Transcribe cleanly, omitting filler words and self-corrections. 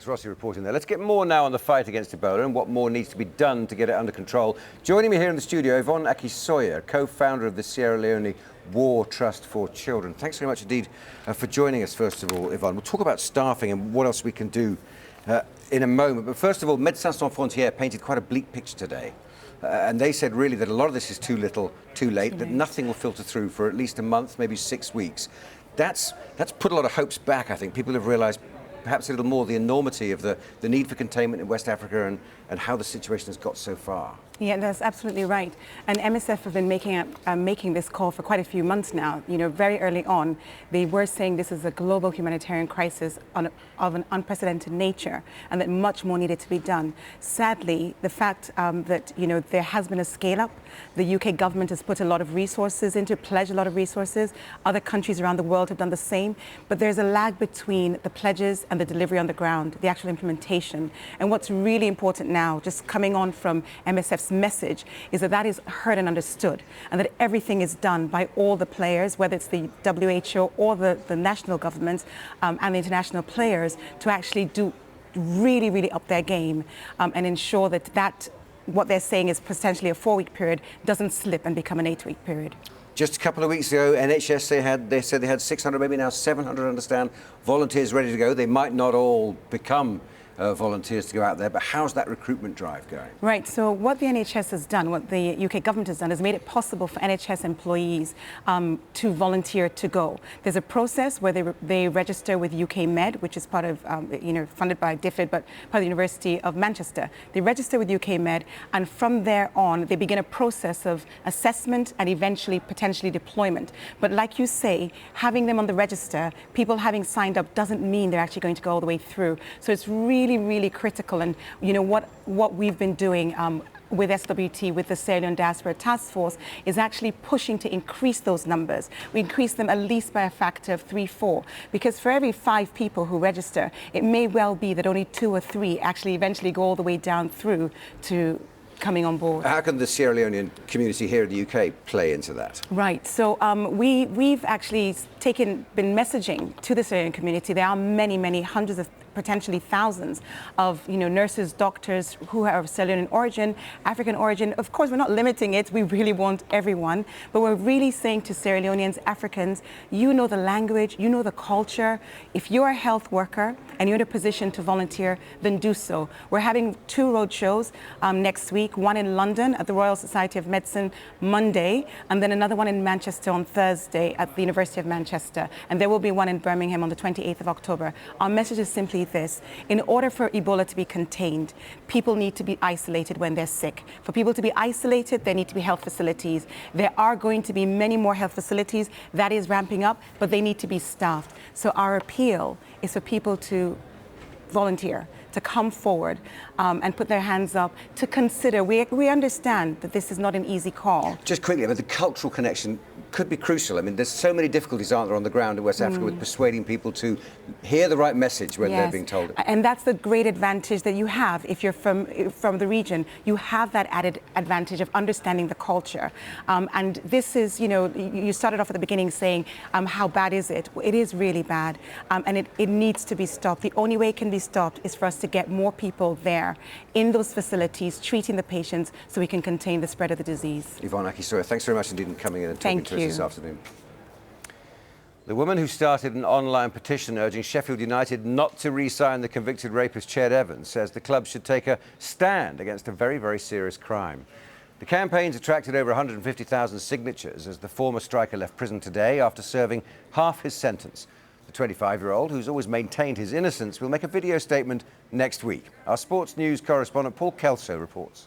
Rossi reporting there. Let's get more now on the fight against Ebola and what more needs to be done to get it under control. Joining me here in the studio, A4NT0UZQ Aki-Sawyerr, co-founder of the Sierra Leone War Trust for Children. Thanks very much indeed for joining us, first of all, Yvonne. We'll talk about staffing and what else we can do in a moment. But first of all, Médecins Sans Frontières painted quite a bleak picture today. And they said really that a lot of this is too little, too late, that nothing will filter through for at least a month, maybe 6 weeks. That's put a lot of hopes back, I think. People have realised perhaps a little more the enormity of the need for containment in West Africa and how the situation has got so far. Yeah, that's absolutely right. And MSF have been making this call for quite a few months now. You know, very early on, they were saying this is a global humanitarian crisis of an unprecedented nature and that much more needed to be done. Sadly, the fact that, you know, there has been a scale-up. The UK government has put a lot of resources into, pledged a lot of resources. Other countries around the world have done the same. But there's a lag between the pledges and the delivery on the ground, the actual implementation. And what's really important now, just coming on from MSF's message, is that that is heard and understood, and that everything is done by all the players, whether it's the WHO or the national governments and the international players, to actually do really up their game and ensure that what they're saying is potentially a 4-week period doesn't slip and become an 8-week period. Just a couple of weeks ago, NHS, they said they had 600, maybe now 700, I understand, volunteers ready to go. They might not all become volunteers to go out there, but how's that recruitment drive going? Right, so what the NHS has done, what the UK government has done, is made it possible for NHS employees to volunteer to go. There's a process where they register with UK Med, which is part of, funded by DFID, but part of the University of Manchester. They register with UK Med, and from there on, they begin a process of assessment and eventually potentially deployment. But like you say, having them on the register, people having signed up, doesn't mean they're actually going to go all the way through. So it's really critical, and you know what we've been doing with SWT, with the Sierra Leone Diaspora Task Force, is actually pushing to increase those numbers. We increase them at least by a factor of 3-4, because for every 5 people who register, it may well be that only 2 or 3 actually eventually go all the way down through to coming on board. How can the Sierra Leonean community here in the UK play into that? Right, so we've actually been messaging to the Sierra Leonean community. There are many, hundreds of potentially thousands of nurses, doctors who are of Sierra Leonean origin, African origin. Of course, we're not limiting it. We really want everyone, but we're really saying to Sierra Leoneans, Africans, you know the language, you know the culture. If you're a health worker and you're in a position to volunteer, then do so. We're having 2 road shows next week, one in London at the Royal Society of Medicine Monday, and then another one in Manchester on Thursday at the University of Manchester. And there will be one in Birmingham on the 28th of October. Our message is simply this: in order for Ebola to be contained, people need to be isolated when they're sick. For people to be isolated, there need to be health facilities. There are going to be many more health facilities. That is ramping up, but they need to be staffed. So our appeal is for people to volunteer, to come forward and put their hands up, to consider. We understand that this is not an easy call. Just quickly, but the cultural connection could be crucial. I mean, there's so many difficulties, aren't there, on the ground in West Africa with persuading people to hear the right message when they're being told it. And that's the great advantage that you have if you're from the region. You have that added advantage of understanding the culture. And this is, you started off at the beginning saying, how bad is it? It is really bad, and it needs to be stopped. The only way it can be stopped is for us to get more people there in those facilities, treating the patients so we can contain the spread of the disease. A4NT0UZQ Aki-Sawyerr, thanks very much indeed for coming in and talking to us this afternoon. The woman who started an online petition urging Sheffield United not to re-sign the convicted rapist Ched Evans says the club should take a stand against a very serious crime. The campaign's attracted over 150,000 signatures as the former striker left prison today after serving half his sentence. The 25-year-old, who's always maintained his innocence, will make a video statement next week. Our sports news correspondent Paul Kelso reports.